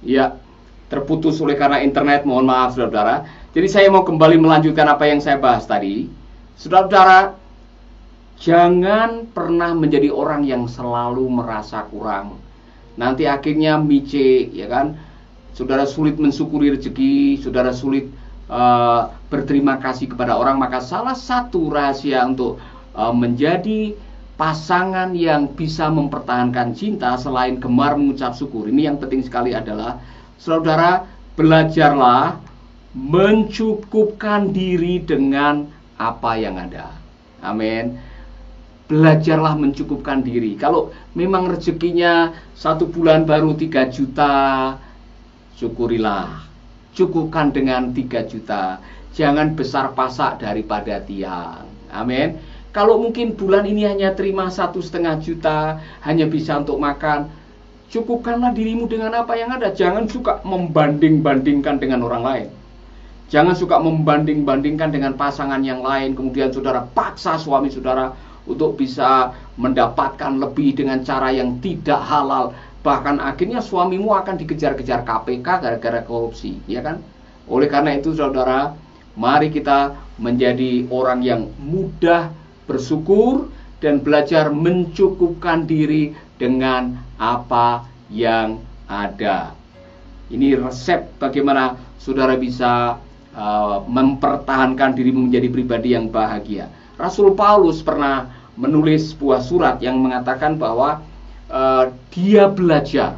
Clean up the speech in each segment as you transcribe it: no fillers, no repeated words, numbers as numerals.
Ya, terputus oleh karena internet, mohon maaf saudara-saudara. Jadi saya mau kembali melanjutkan apa yang saya bahas tadi. Saudara-saudara, jangan pernah menjadi orang yang selalu merasa kurang. Nanti akhirnya mice, ya kan? Saudara sulit mensyukuri rezeki, saudara sulit berterima kasih kepada orang. Maka salah satu rahasia untuk menjadi pasangan yang bisa mempertahankan cinta selain gemar mengucap syukur, ini yang penting sekali adalah, saudara, belajarlah mencukupkan diri dengan apa yang ada. Amin. Belajarlah mencukupkan diri. Kalau memang rezekinya 1 bulan baru 3 juta, syukurilah. Cukupkan dengan 3 juta. Jangan besar pasak daripada tiang. Amin. Kalau mungkin bulan ini hanya terima 1,5 juta, hanya bisa untuk makan, cukupkanlah dirimu dengan apa yang ada. Jangan suka membanding-bandingkan dengan orang lain. Jangan suka membanding-bandingkan dengan pasangan yang lain. Kemudian saudara paksa suami saudara untuk bisa mendapatkan lebih dengan cara yang tidak halal. Bahkan akhirnya suamimu akan dikejar-kejar KPK gara-gara korupsi, ya kan? Oleh karena itu saudara, mari kita menjadi orang yang mudah bersyukur dan belajar mencukupkan diri dengan apa yang ada. Ini resep bagaimana saudara bisa mempertahankan dirimu menjadi pribadi yang bahagia. Rasul Paulus pernah menulis sebuah surat yang mengatakan bahwa dia belajar,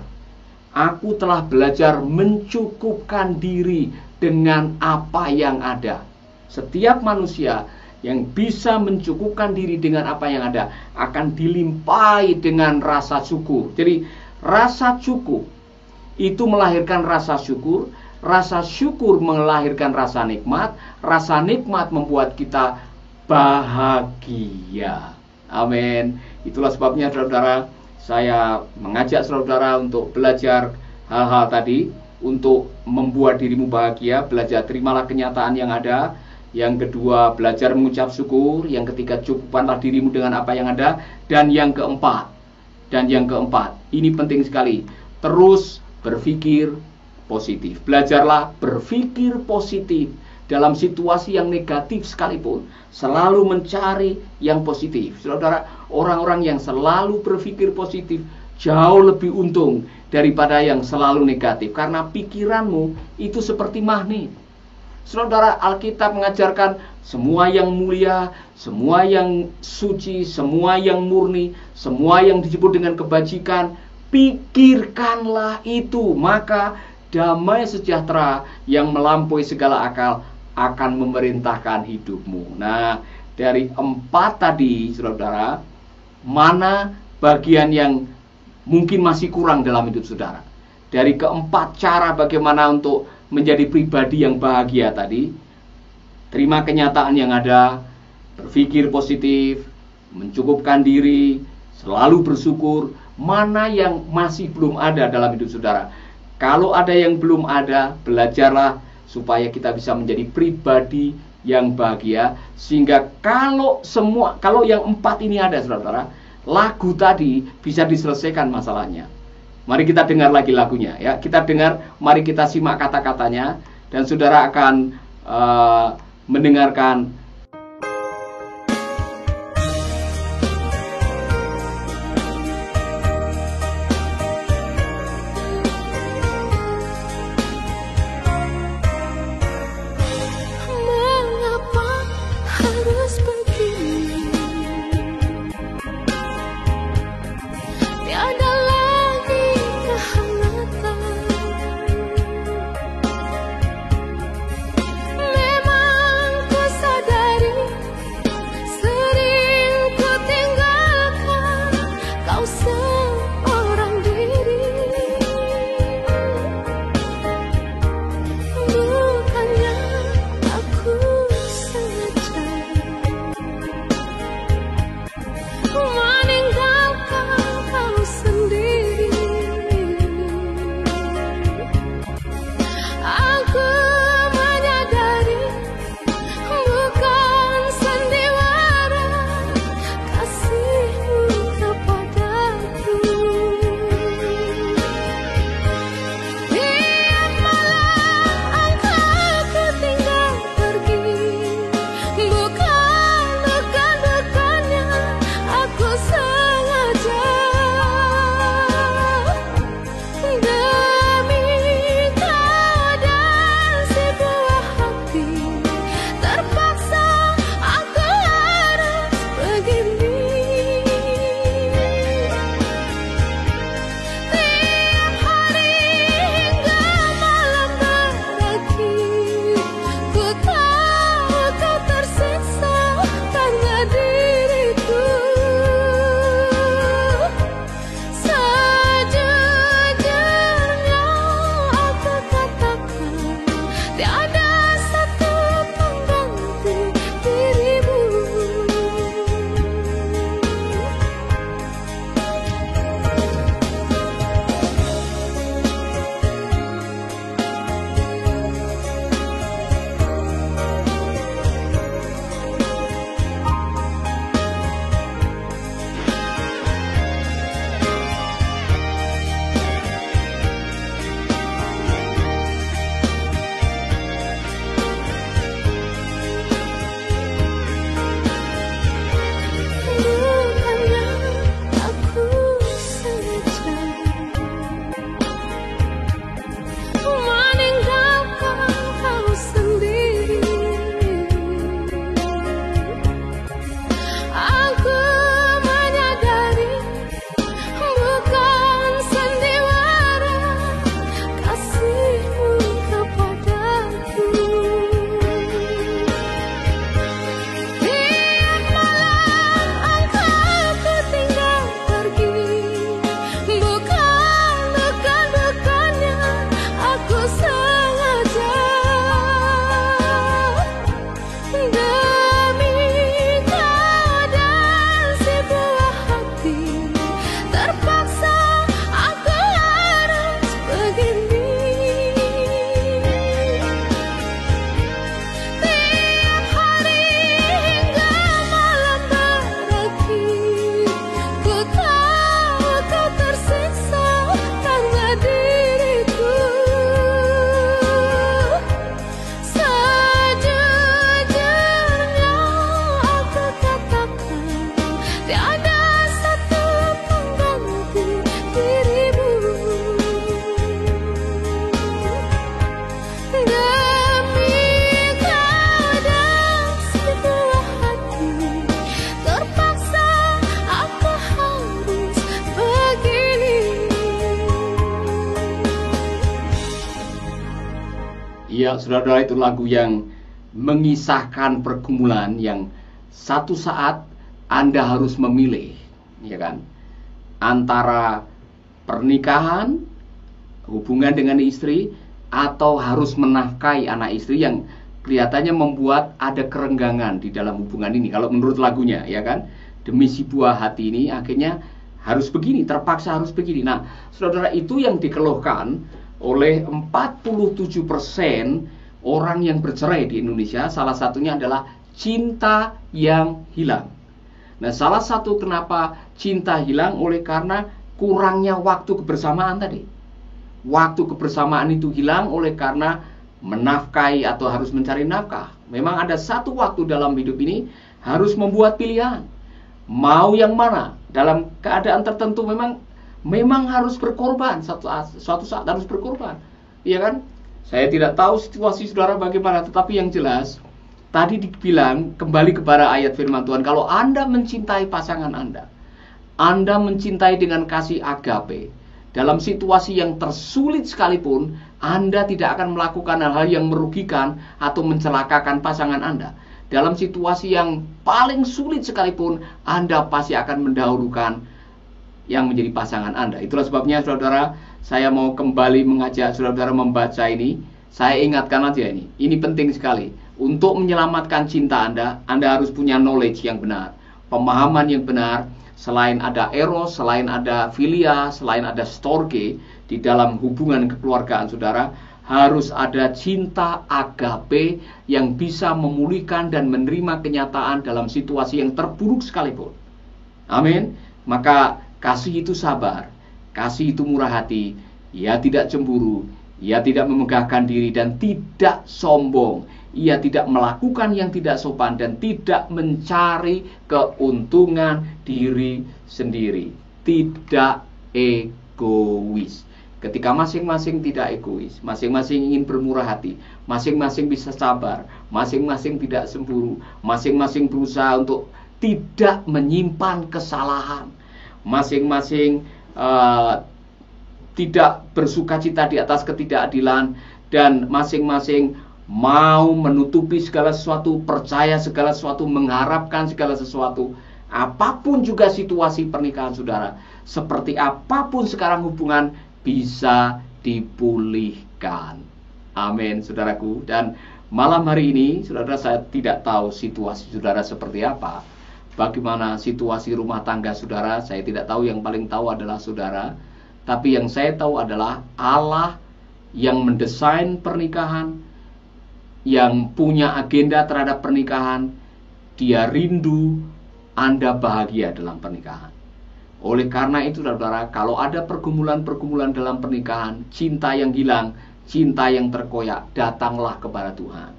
aku telah belajar mencukupkan diri dengan apa yang ada. Setiap manusia yang bisa mencukupkan diri dengan apa yang ada akan dilimpahi dengan rasa syukur. Jadi rasa cukup itu melahirkan rasa syukur, rasa syukur melahirkan rasa nikmat membuat kita bahagia. Amin. Itulah sebabnya saudara, saya mengajak saudara untuk belajar hal-hal tadi untuk membuat dirimu bahagia. Belajar terimalah kenyataan yang ada. Yang kedua, belajar mengucap syukur. Yang ketiga, cukupkanlah dirimu dengan apa yang ada. Dan yang keempat, ini penting sekali, terus berpikir positif. Belajarlah berpikir positif dalam situasi yang negatif sekalipun. Selalu mencari yang positif. Saudara, orang-orang yang selalu berpikir positif jauh lebih untung daripada yang selalu negatif. Karena pikiranmu itu seperti magnet. Saudara, Alkitab mengajarkan semua yang mulia, semua yang suci, semua yang murni, semua yang disebut dengan kebajikan, pikirkanlah itu, maka damai sejahtera yang melampaui segala akal akan memerintahkan hidupmu. Nah, dari 4 tadi, saudara, mana bagian yang mungkin masih kurang dalam hidup saudara? Dari keempat cara bagaimana untuk menjadi pribadi yang bahagia tadi, terima kenyataan yang ada, berpikir positif, mencukupkan diri, selalu bersyukur. Mana yang masih belum ada dalam hidup saudara? Kalau ada yang belum ada, belajarlah supaya kita bisa menjadi pribadi yang bahagia. Sehingga kalau yang 4 ini ada saudara, lagu tadi bisa diselesaikan masalahnya. Mari kita dengar lagi lagunya ya. Kita dengar, mari kita simak kata-katanya dan saudara akan mendengarkan. Mengapa harus begini? Tiada memang ku sadar Ya, saudara-saudara, itu lagu yang mengisahkan pergumulan yang satu saat Anda harus memilih, ya kan, antara pernikahan, hubungan dengan istri, atau harus menafkahi anak istri yang kelihatannya membuat ada kerenggangan di dalam hubungan ini. Kalau menurut lagunya, ya kan, demi si buah hati ini akhirnya harus begini, terpaksa harus begini. Nah, saudara, itu yang dikeluhkan oleh 47% orang yang bercerai di Indonesia. Salah satunya adalah cinta yang hilang. Nah, salah satu kenapa cinta hilang oleh karena kurangnya waktu kebersamaan tadi. Waktu kebersamaan itu hilang oleh karena menafkahi atau harus mencari nafkah. Memang ada satu waktu dalam hidup ini harus membuat pilihan. Mau yang mana? Dalam keadaan tertentu memang harus berkorban. Suatu saat harus berkorban. Iya kan? Saya tidak tahu situasi saudara bagaimana, tetapi yang jelas tadi dibilang kembali kepada ayat firman Tuhan, kalau Anda mencintai pasangan Anda mencintai dengan kasih agape, dalam situasi yang tersulit sekalipun, Anda tidak akan melakukan hal-hal yang merugikan atau mencelakakan pasangan Anda. Dalam situasi yang paling sulit sekalipun, Anda pasti akan mendahulukan yang menjadi pasangan Anda. Itulah sebabnya, saudara, saya mau kembali mengajak saudara membaca ini. Saya ingatkan aja ini penting sekali. Untuk menyelamatkan cinta Anda harus punya knowledge yang benar, pemahaman yang benar. Selain ada eros, selain ada filia, selain ada storge di dalam hubungan kekeluargaan saudara, harus ada cinta agape yang bisa memulihkan dan menerima kenyataan dalam situasi yang terburuk sekalipun. Amin. Maka kasih itu sabar, kasih itu murah hati, ia tidak cemburu, ia tidak memegahkan diri dan tidak sombong. Ia tidak melakukan yang tidak sopan dan tidak mencari keuntungan diri sendiri. Tidak egois. Ketika masing-masing tidak egois, masing-masing ingin bermurah hati, masing-masing bisa sabar, masing-masing tidak cemburu, masing-masing berusaha untuk tidak menyimpan kesalahan, masing-masing tidak bersukacita di atas ketidakadilan, dan masing-masing mau menutupi segala sesuatu, percaya segala sesuatu, mengharapkan segala sesuatu. Apapun juga situasi pernikahan saudara, seperti apapun sekarang hubungan, bisa dipulihkan. Amin, saudaraku. Dan malam hari ini, saudara, saya tidak tahu situasi saudara seperti apa. Bagaimana situasi rumah tangga saudara, saya tidak tahu. Yang paling tahu adalah saudara. Tapi yang saya tahu adalah Allah yang mendesain pernikahan, yang punya agenda terhadap pernikahan. Dia rindu Anda bahagia dalam pernikahan. Oleh karena itu, saudara, kalau ada pergumulan-pergumulan dalam pernikahan, cinta yang hilang, cinta yang terkoyak, datanglah kepada Tuhan.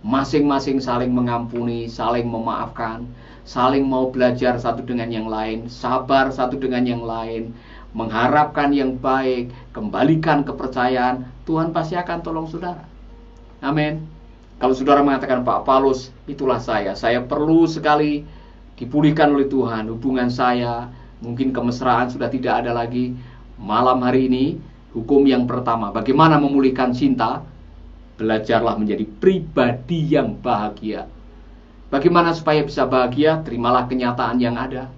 Masing-masing saling mengampuni, saling memaafkan, saling mau belajar satu dengan yang lain, sabar satu dengan yang lain, mengharapkan yang baik, kembalikan kepercayaan. Tuhan pasti akan tolong saudara. Amin. Kalau saudara mengatakan, Pak Paulus, itulah saya perlu sekali dipulihkan oleh Tuhan hubungan saya, mungkin kemesraan sudah tidak ada lagi. Malam hari ini, hukum yang pertama, bagaimana memulihkan cinta? Belajarlah menjadi pribadi yang bahagia. Bagaimana supaya bisa bahagia? Terimalah kenyataan yang ada.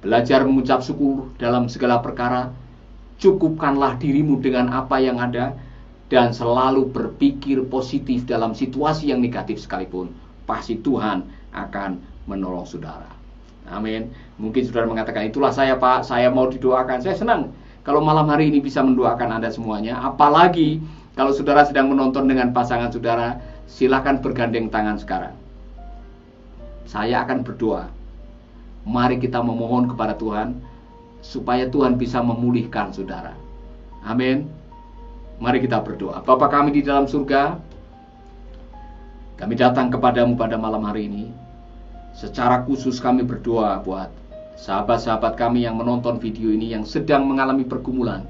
Belajar mengucap syukur dalam segala perkara. Cukupkanlah dirimu dengan apa yang ada. Dan selalu berpikir positif dalam situasi yang negatif sekalipun. Pasti Tuhan akan menolong saudara. Amin. Mungkin saudara mengatakan, itulah saya Pak, saya mau didoakan. Saya senang kalau malam hari ini bisa mendoakan Anda semuanya. Apalagi kalau saudara sedang menonton dengan pasangan saudara, silakan bergandeng tangan sekarang. Saya akan berdoa. Mari kita memohon kepada Tuhan supaya Tuhan bisa memulihkan saudara. Amin. Mari kita berdoa. Bapa kami di dalam surga, kami datang kepadamu pada malam hari ini. Secara khusus kami berdoa buat sahabat-sahabat kami yang menonton video ini, yang sedang mengalami pergumulan.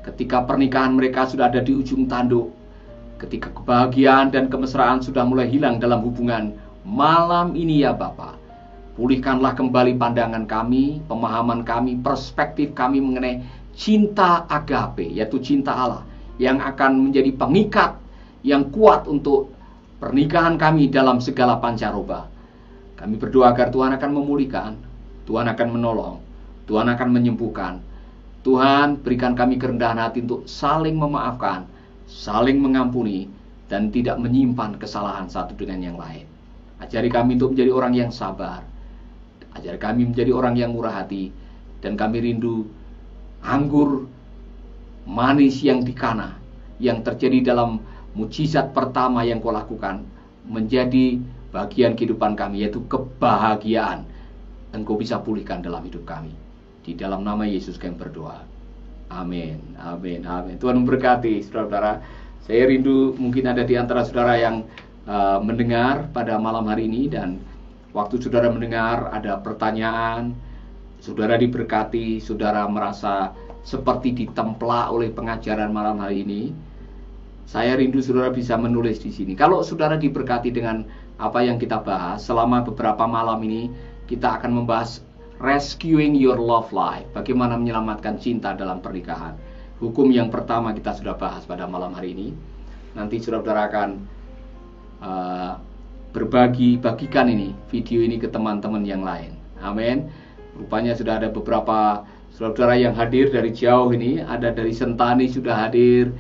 Ketika pernikahan mereka sudah ada di ujung tanduk, ketika kebahagiaan dan kemesraan sudah mulai hilang dalam hubungan, malam ini ya Bapa, pulihkanlah kembali pandangan kami, pemahaman kami, perspektif kami mengenai cinta agape, yaitu cinta Allah, yang akan menjadi pengikat yang kuat untuk pernikahan kami dalam segala pancaroba. Kami berdoa agar Tuhan akan memulihkan, Tuhan akan menolong, Tuhan akan menyembuhkan. Tuhan, berikan kami kerendahan hati untuk saling memaafkan, saling mengampuni, dan tidak menyimpan kesalahan satu dengan yang lain. Ajari kami untuk menjadi orang yang sabar, ajari kami menjadi orang yang murah hati, dan kami rindu anggur manis yang dikana, yang terjadi dalam mujizat pertama yang Kau lakukan, menjadi bagian kehidupan kami, yaitu kebahagiaan. Engkau bisa pulihkan dalam hidup kami. Di dalam nama Yesus kami berdoa. Amin, amin, amin. Tuhan memberkati saudara-saudara. Saya rindu mungkin ada di antara saudara yang mendengar pada malam hari ini, dan waktu saudara mendengar ada pertanyaan, saudara diberkati, saudara merasa seperti ditemplak oleh pengajaran malam hari ini. Saya rindu saudara bisa menulis di sini. Kalau saudara diberkati dengan apa yang kita bahas selama beberapa malam ini, kita akan membahas rescuing your love life, bagaimana menyelamatkan cinta dalam pernikahan. Hukum yang pertama kita sudah bahas pada malam hari ini. Nanti saudara akan bagikan ini, video ini ke teman-teman yang lain. Amin. Rupanya sudah ada beberapa saudara yang hadir dari jauh ini. Ada dari Sentani sudah hadir,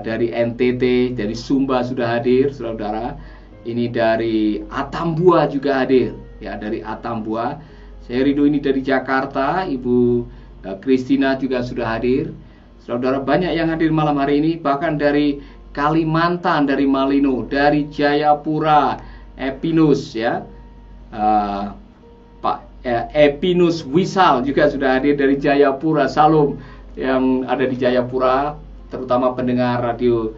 dari NTT, dari Sumba sudah hadir, saudara. Ini dari Atambua juga hadir, ya, dari Atambua. Saya rindu ini dari Jakarta, Ibu Kristina juga sudah hadir. Saudara banyak yang hadir malam hari ini, bahkan dari Kalimantan, dari Malino, dari Jayapura, Epinus, ya, Pak Epinus Wisal juga sudah hadir dari Jayapura. Salam yang ada di Jayapura, terutama pendengar radio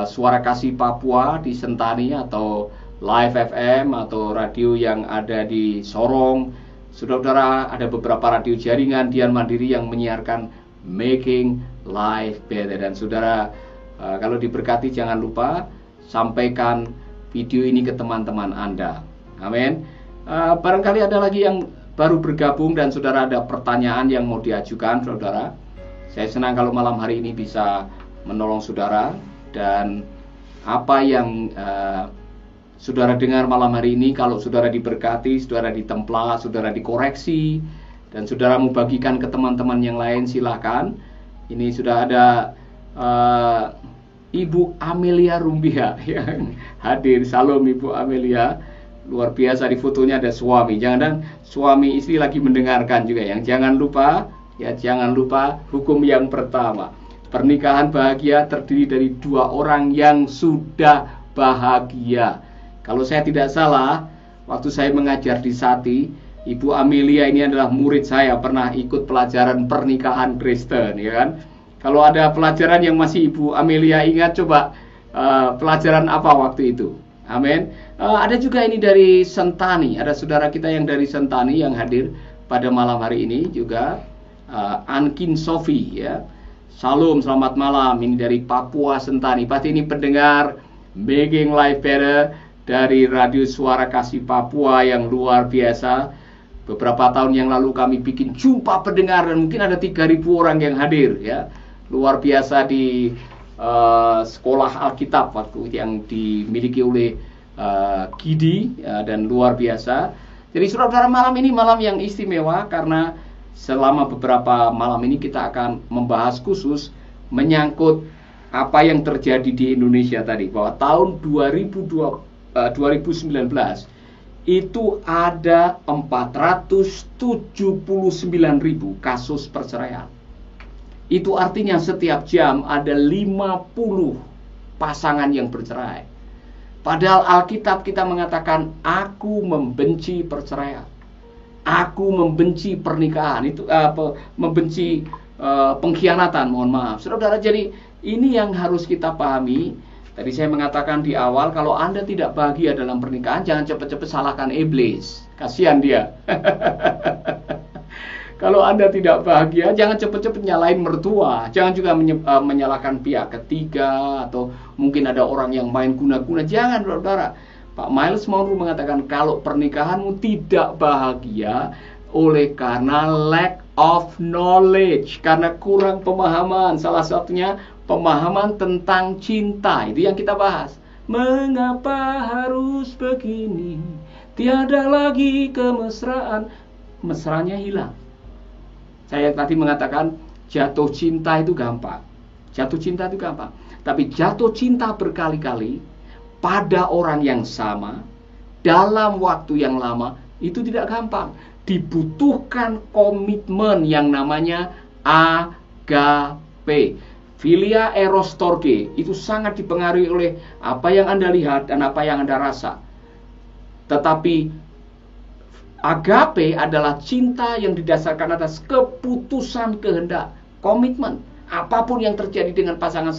Suara Kasih Papua di Sentani, atau Live FM, atau radio yang ada di Sorong. Saudara-saudara, ada beberapa radio jaringan Dian Mandiri yang menyiarkan Making Life Better. Dan saudara, kalau diberkati jangan lupa sampaikan video ini ke teman-teman Anda. Amin. Barangkali ada lagi yang baru bergabung dan saudara ada pertanyaan yang mau diajukan, saudara. Saya senang kalau malam hari ini bisa menolong saudara, dan apa yang saudara dengar malam hari ini, kalau saudara diberkati, saudara ditemplak, saudara dikoreksi, dan saudara mau bagikan ke teman-teman yang lain, silakan. Ini sudah ada Ibu Amelia Rumbia yang hadir. Salam Ibu Amelia. Luar biasa, di fotonya ada suami. Jangan suami istri lagi mendengarkan juga. Yang jangan lupa, ya, jangan lupa hukum yang pertama. Pernikahan bahagia terdiri dari dua orang yang sudah bahagia. Kalau saya tidak salah, waktu saya mengajar di Sati, Ibu Amelia ini adalah murid saya, pernah ikut pelajaran pernikahan Kristen, ya kan? Kalau ada pelajaran yang masih Ibu Amelia ingat, coba pelajaran apa waktu itu? Amin. Ada juga ini dari Sentani, ada saudara kita yang dari Sentani yang hadir pada malam hari ini juga, Ankin Sofi, ya. Salam, selamat malam. Ini dari Papua Sentani. Pasti ini pendengar Making Life Better dari Radio Suara Kasih Papua yang luar biasa. Beberapa tahun yang lalu kami bikin jumpa pendengar dan mungkin ada 3.000 orang yang hadir, ya. Luar biasa di sekolah Alkitab waktu yang dimiliki oleh Gidi, dan luar biasa. Jadi saudara-saudara, malam ini malam yang istimewa karena selama beberapa malam ini kita akan membahas khusus menyangkut apa yang terjadi di Indonesia tadi, bahwa tahun 2019 itu ada 479.000 kasus perceraian. Itu artinya setiap jam ada 50 pasangan yang bercerai. Padahal Alkitab kita mengatakan, aku membenci perceraian, aku membenci pernikahan, itu membenci pengkhianatan, mohon maaf. Saudara, jadi ini yang harus kita pahami. Tadi saya mengatakan di awal, kalau Anda tidak bahagia dalam pernikahan, jangan cepat-cepat salahkan iblis. Kasihan dia. Kalau Anda tidak bahagia, jangan cepat-cepat nyalain mertua. Jangan juga menyalahkan pihak ketiga, atau mungkin ada orang yang main guna-guna. Jangan, saudara. Pak Miles Monroe mengatakan, kalau pernikahanmu tidak bahagia oleh karena lack of knowledge, karena kurang pemahaman. Salah satunya pemahaman tentang cinta. Itu yang kita bahas. Mengapa harus begini? Tiada lagi kemesraan. Mesranya hilang. Saya tadi mengatakan jatuh cinta itu gampang. Jatuh cinta itu gampang. Tapi jatuh cinta berkali-kali pada orang yang sama dalam waktu yang lama itu tidak gampang. Dibutuhkan komitmen yang namanya agape. Philia eros storge itu sangat dipengaruhi oleh apa yang Anda lihat dan apa yang Anda rasa. Tetapi agape adalah cinta yang didasarkan atas keputusan kehendak, komitmen. Apapun yang terjadi dengan pasangan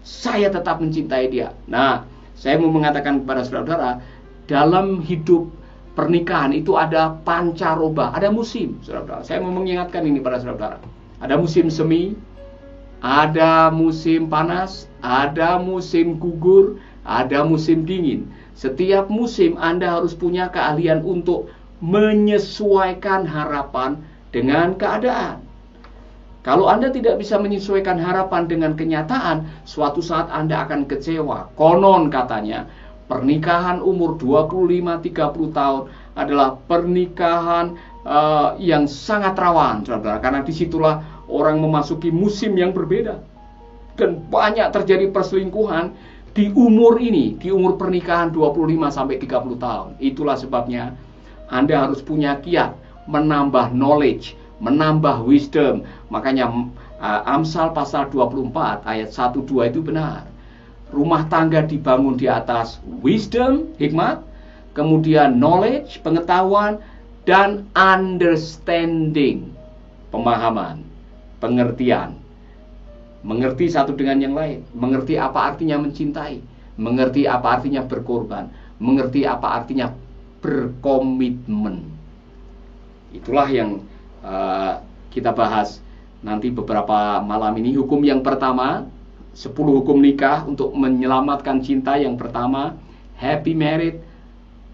saya tetap mencintai dia. Nah, saya mau mengatakan kepada saudara-saudara, dalam hidup pernikahan itu ada pancaroba, ada musim, saudara-saudara. Saya mau mengingatkan ini pada saudara-saudara. Ada musim semi, ada musim panas, ada musim gugur, ada musim dingin. Setiap musim Anda harus punya keahlian untuk menyesuaikan harapan dengan keadaan. Kalau Anda tidak bisa menyesuaikan harapan dengan kenyataan, suatu saat Anda akan kecewa. Konon katanya, pernikahan umur 25-30 tahun adalah pernikahan yang sangat rawan, saudara. Karena disitulah orang memasuki musim yang berbeda. Dan banyak terjadi perselingkuhan di umur ini, di umur pernikahan 25-30 tahun. Itulah sebabnya Anda harus punya kiat, menambah knowledge, menambah wisdom. Makanya Amsal pasal 24 ayat 1-2 itu benar. Rumah tangga dibangun di atas wisdom, hikmat, kemudian knowledge, pengetahuan, dan understanding, pemahaman, pengertian. Mengerti satu dengan yang lain, mengerti apa artinya mencintai, mengerti apa artinya berkorban, mengerti apa artinya berkomitmen. Itulah yang kita bahas nanti beberapa malam ini. Hukum yang pertama, 10 hukum nikah untuk menyelamatkan cinta. Yang pertama, happy marriage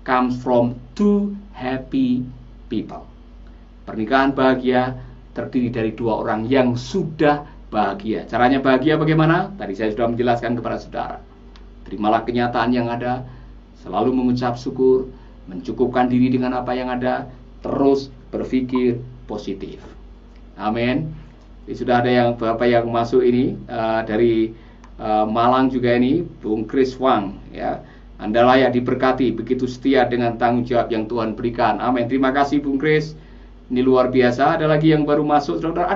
comes from two happy people. Pernikahan bahagia terdiri dari dua orang yang sudah bahagia. Caranya bahagia bagaimana? Tadi saya sudah menjelaskan kepada saudara. Terimalah kenyataan yang ada, selalu mengucap syukur, mencukupkan diri dengan apa yang ada, terus berpikir positif. Amin. Sudah ada yang Bapak yang masuk ini dari Malang juga ini, Bung Chris Wang ya. Anda layak diberkati, begitu setia dengan tanggung jawab yang Tuhan berikan. Amin. Terima kasih Bung Chris. Ini luar biasa. Ada lagi yang baru masuk, saudara.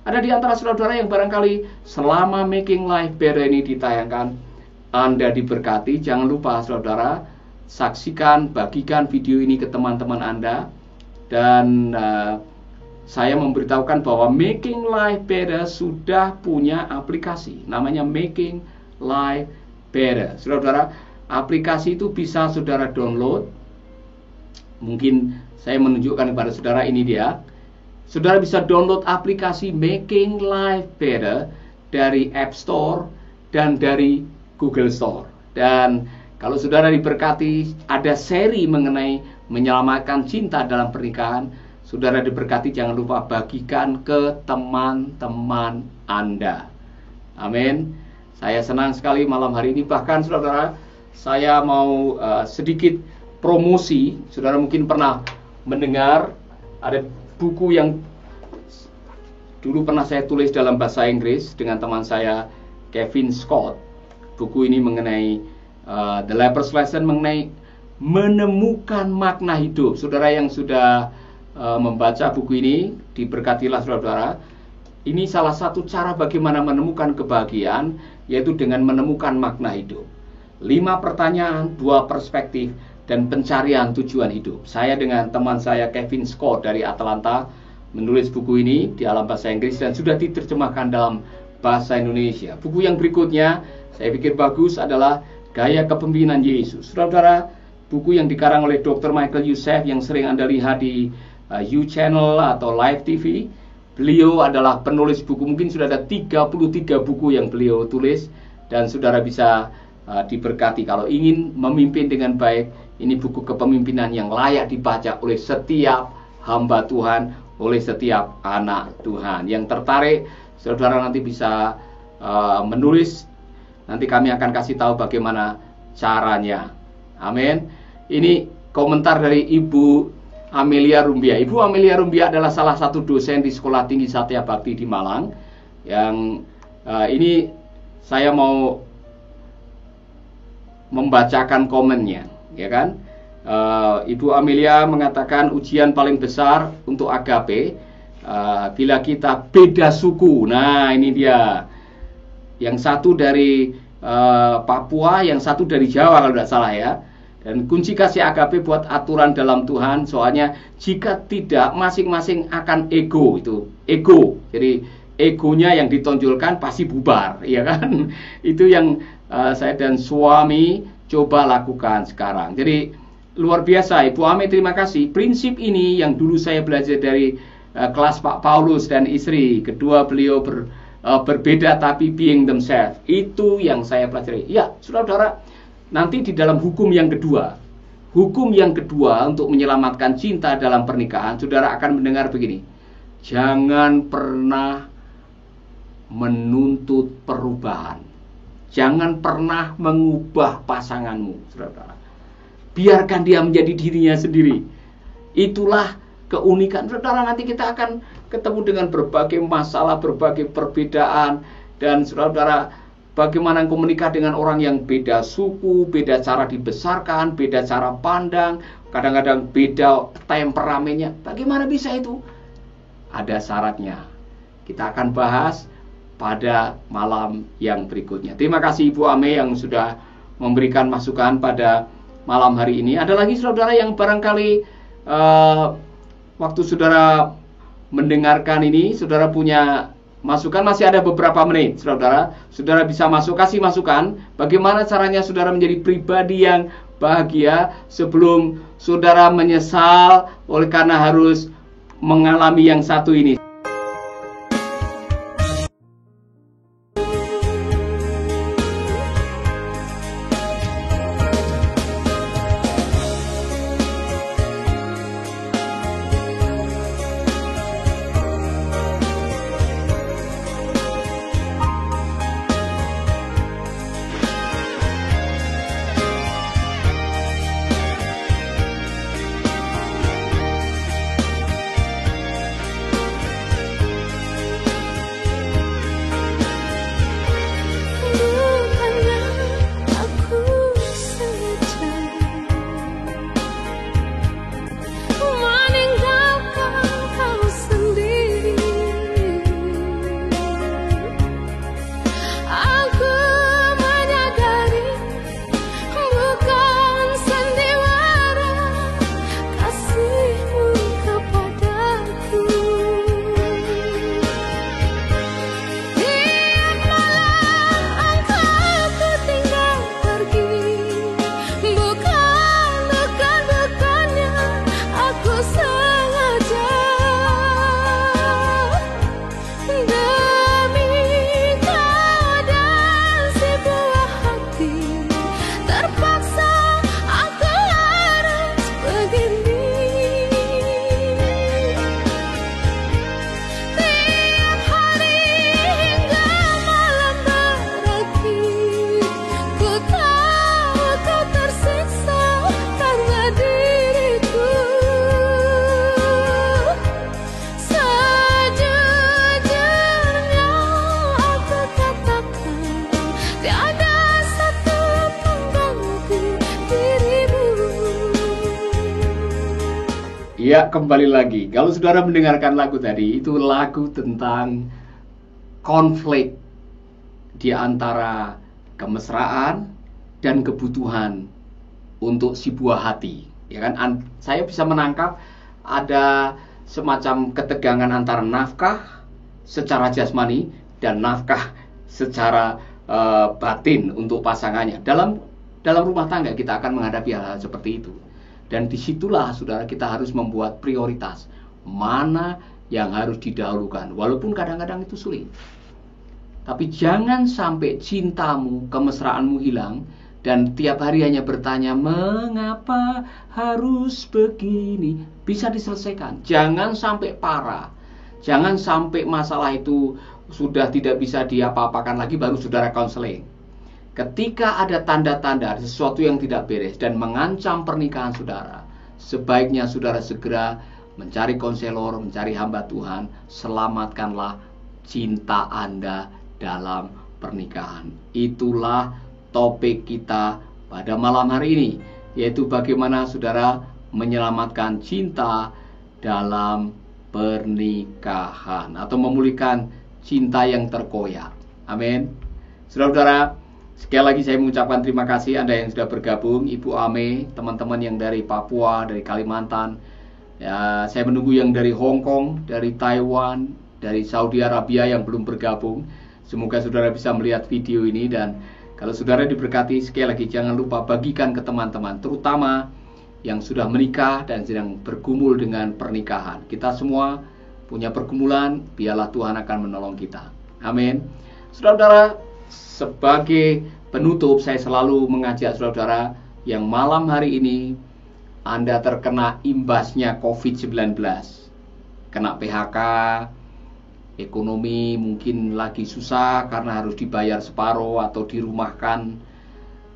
Ada di antara saudara yang barangkali selama Making Life Better ini ditayangkan, Anda diberkati. Jangan lupa saudara, saksikan, bagikan video ini ke teman-teman Anda. Dan saya memberitahukan bahwa Making Life Better sudah punya aplikasi, namanya Making Life Better. Saudara, aplikasi itu bisa saudara download. Mungkin saya menunjukkan kepada saudara, ini dia. Saudara bisa download aplikasi Making Life Better dari App Store dan dari Google Store. Dan kalau saudara diberkati, ada seri mengenai menyelamatkan cinta dalam pernikahan. Saudara diberkati, jangan lupa bagikan ke teman-teman Anda. Amin. Saya senang sekali malam hari ini. Bahkan saudara, saya mau sedikit promosi. Saudara mungkin pernah mendengar ada buku yang dulu pernah saya tulis dalam bahasa Inggris dengan teman saya Kevin Scott. Buku ini mengenai The Leper's Lesson, mengenai menemukan makna hidup. Saudara yang sudah membaca buku ini, diberkatilah saudara. Ini salah satu cara bagaimana menemukan kebahagiaan, yaitu dengan menemukan makna hidup. 5 pertanyaan, 2 perspektif, dan pencarian tujuan hidup. Saya dengan teman saya Kevin Scott dari Atlanta menulis buku ini di dalam bahasa Inggris dan sudah diterjemahkan dalam bahasa Indonesia. Buku yang berikutnya saya pikir bagus adalah Gaya Kepemimpinan Yesus. Saudara, buku yang dikarang oleh Dr. Michael Youssef yang sering Anda lihat di You Channel atau Live TV. Beliau adalah penulis buku, mungkin sudah ada 33 buku yang beliau tulis, dan saudara bisa diberkati. Kalau ingin memimpin dengan baik, ini buku kepemimpinan yang layak dibaca oleh setiap hamba Tuhan, oleh setiap anak Tuhan. Yang tertarik, saudara nanti bisa menulis, nanti kami akan kasih tahu bagaimana caranya. Amin. Ini komentar dari Ibu Amelia Rumbia. Ibu Amelia Rumbia adalah salah satu dosen di Sekolah Tinggi Satya Bakti di Malang. Yang ini saya mau membacakan komennya, ya kan? Ibu Amelia mengatakan ujian paling besar untuk agape bila kita beda suku. Nah, ini dia. Yang satu dari Papua, yang satu dari Jawa kalau tidak salah ya. Dan kunci kasih agape buat aturan dalam Tuhan, soalnya jika tidak masing-masing akan ego, itu ego. Jadi egonya yang ditonjolkan pasti bubar, ya kan? Itu yang saya dan suami coba lakukan sekarang. Jadi luar biasa, Ibu Ame, terima kasih. Prinsip ini yang dulu saya belajar dari kelas Pak Paulus dan istri. Kedua beliau berbeda tapi being themselves. Itu yang saya pelajari. Ya, saudara-saudara, nanti di dalam hukum yang kedua untuk menyelamatkan cinta dalam pernikahan, saudara akan mendengar begini. Jangan pernah menuntut perubahan. Jangan pernah mengubah pasanganmu, saudara. Biarkan dia menjadi dirinya sendiri. Itulah keunikan. Saudara, nanti kita akan ketemu dengan berbagai masalah, berbagai perbedaan. Dan saudara, bagaimana engkau menikah dengan orang yang beda suku, beda cara dibesarkan, beda cara pandang, kadang-kadang beda temperamennya. Bagaimana bisa itu? Ada syaratnya. Kita akan bahas pada malam yang berikutnya. Terima kasih Ibu Ame yang sudah memberikan masukan pada malam hari ini. Ada lagi saudara yang barangkali waktu saudara mendengarkan ini, saudara punya masukan, masih ada beberapa menit, saudara. Saudara bisa kasih masukan. Bagaimana caranya saudara menjadi pribadi yang bahagia sebelum saudara menyesal oleh karena harus mengalami yang satu ini. Bukannya aku sengaja meninggalkan kau sendiri. Aku menyadari bukan sandiwara kasihmu kepadaku. Tiap malam engkau ku tinggal pergi. Bukannya aku sengaja. Demi kau dan si buah hati, terpaksa aku harus begini. Tiap hari hingga malam berakhir, ku tahu kau tersiksa karena diriku. Sejujurnya aku katakan, tiada satu pengganti dirimu. Ya, kembali lagi. Kalau saudara mendengarkan lagu tadi, itu lagu tentang konflik di antara kemesraan dan kebutuhan untuk si buah hati. Ya kan? Saya bisa menangkap ada semacam ketegangan antara nafkah secara jasmani dan nafkah secara batin untuk pasangannya. Dalam rumah tangga kita akan menghadapi hal-hal seperti itu. Dan disitulah saudara kita harus membuat prioritas. Mana yang harus didahulukan. Walaupun kadang-kadang itu sulit. Tapi jangan sampai cintamu, kemesraanmu hilang. Dan tiap hari hanya bertanya, mengapa harus begini? Bisa diselesaikan. Jangan sampai parah. Jangan sampai masalah itu sudah tidak bisa diapa-apakan lagi, baru saudara konseling. Ketika ada tanda-tanda sesuatu yang tidak beres dan mengancam pernikahan saudara, sebaiknya saudara segera mencari konselor, mencari hamba Tuhan. Selamatkanlah cinta Anda dalam pernikahan. Itulah topik kita pada malam hari ini, yaitu bagaimana saudara menyelamatkan cinta dalam pernikahan atau memulihkan cinta yang terkoyak. Amin. Saudara-saudara, sekali lagi saya mengucapkan terima kasih Anda yang sudah bergabung, Ibu Ame, teman-teman yang dari Papua, dari Kalimantan. Ya, saya menunggu yang dari Hong Kong, dari Taiwan, dari Saudi Arabia yang belum bergabung. Semoga saudara bisa melihat video ini, dan kalau saudara diberkati, sekali lagi jangan lupa bagikan ke teman-teman, terutama yang sudah menikah dan sedang bergumul dengan pernikahan. Kita semua punya pergumulan, biarlah Tuhan akan menolong kita. Amin. Saudara-saudara, sebagai penutup, saya selalu mengajak saudara yang malam hari ini Anda terkena imbasnya COVID-19, kena PHK, ekonomi mungkin lagi susah karena harus dibayar separuh atau dirumahkan,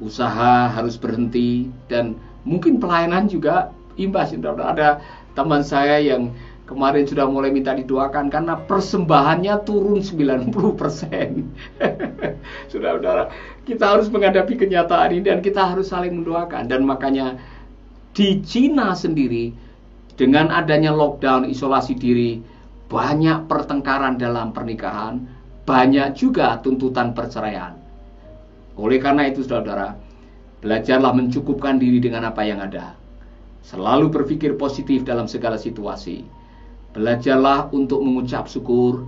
usaha harus berhenti, dan mungkin pelayanan juga imbas. Ada teman saya yang kemarin sudah mulai minta didoakan karena persembahannya turun 90%. Saudara-saudara, kita harus menghadapi kenyataan ini dan kita harus saling mendoakan. Dan makanya di Cina sendiri, dengan adanya lockdown, isolasi diri, banyak pertengkaran dalam pernikahan, banyak juga tuntutan perceraian. Oleh karena itu saudara-saudara, belajarlah mencukupkan diri dengan apa yang ada. Selalu berpikir positif dalam segala situasi. Belajarlah untuk mengucap syukur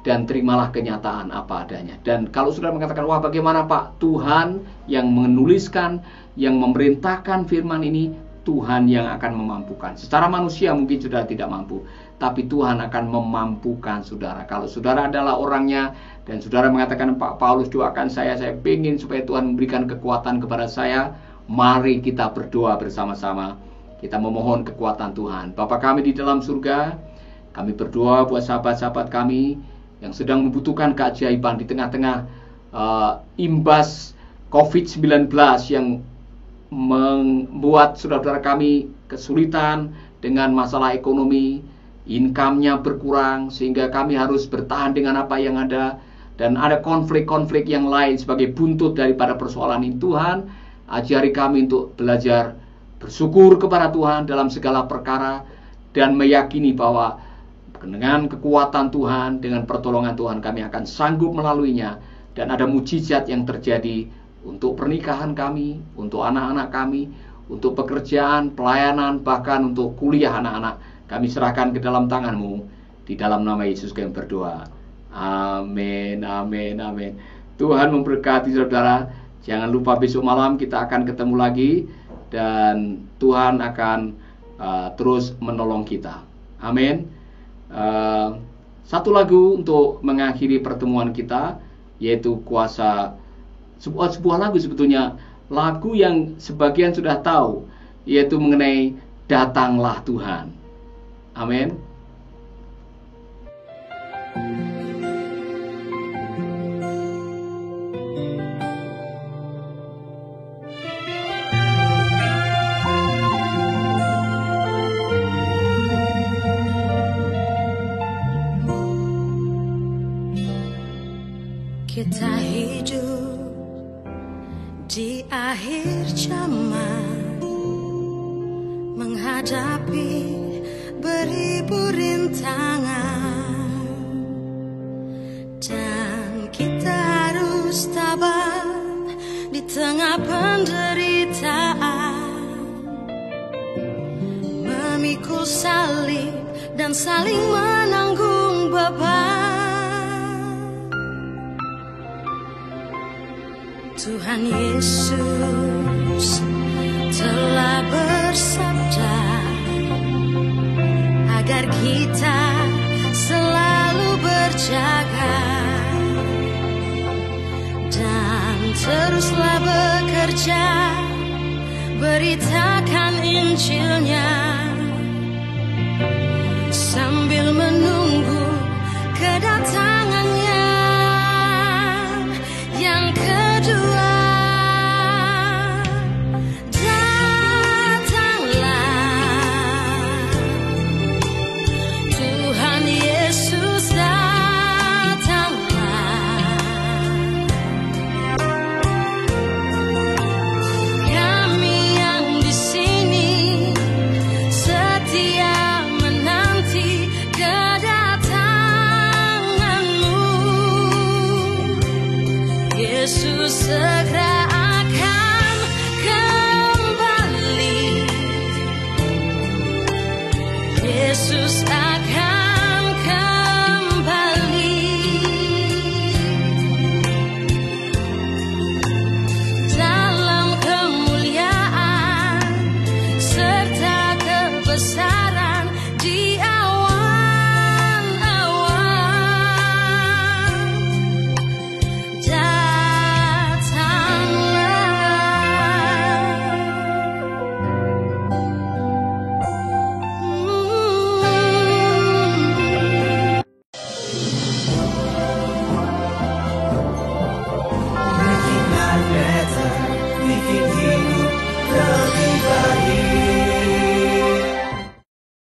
dan terimalah kenyataan apa adanya. Dan kalau sudah mengatakan, wah bagaimana Pak, Tuhan yang menuliskan, yang memerintahkan firman ini, Tuhan yang akan memampukan. Secara manusia mungkin saudara tidak mampu, tapi Tuhan akan memampukan saudara. Kalau saudara adalah orangnya dan saudara mengatakan, Pak Paulus doakan saya ingin supaya Tuhan memberikan kekuatan kepada saya, mari kita berdoa bersama-sama. Kita memohon kekuatan Tuhan. Bapa kami di dalam surga, kami berdoa buat sahabat-sahabat kami yang sedang membutuhkan keajaiban di tengah-tengah imbas COVID-19 yang membuat saudara-saudara kami kesulitan dengan masalah ekonomi, income-nya berkurang sehingga kami harus bertahan dengan apa yang ada, dan ada konflik-konflik yang lain sebagai buntut daripada persoalan ini. Tuhan, ajari kami untuk belajar bersyukur kepada Tuhan dalam segala perkara dan meyakini bahwa dengan kekuatan Tuhan, dengan pertolongan Tuhan, kami akan sanggup melaluinya. Dan ada mujizat yang terjadi untuk pernikahan kami, untuk anak-anak kami, untuk pekerjaan, pelayanan, bahkan untuk kuliah anak-anak. Kami serahkan ke dalam tangan-Mu. Di dalam nama Yesus kami berdoa. Amin, amin, amin. Tuhan memberkati saudara. Jangan lupa besok malam kita akan ketemu lagi. Dan Tuhan akan terus menolong kita. Amin. Satu lagu untuk mengakhiri pertemuan kita, yaitu kuasa, sebuah lagu sebetulnya, lagu yang sebagian sudah tahu, yaitu mengenai datanglah Tuhan. Amin. Kita hidup di akhir zaman, menghadapi beribu rintangan, dan kita harus tabah di tengah penderitaan, memikul salib dan saling menanggung beban. Tuhan Yesus telah bersabda agar kita selalu berjaga dan teruslah bekerja, beritakan Injilnya sambil menunggu kedatangannya. Yesus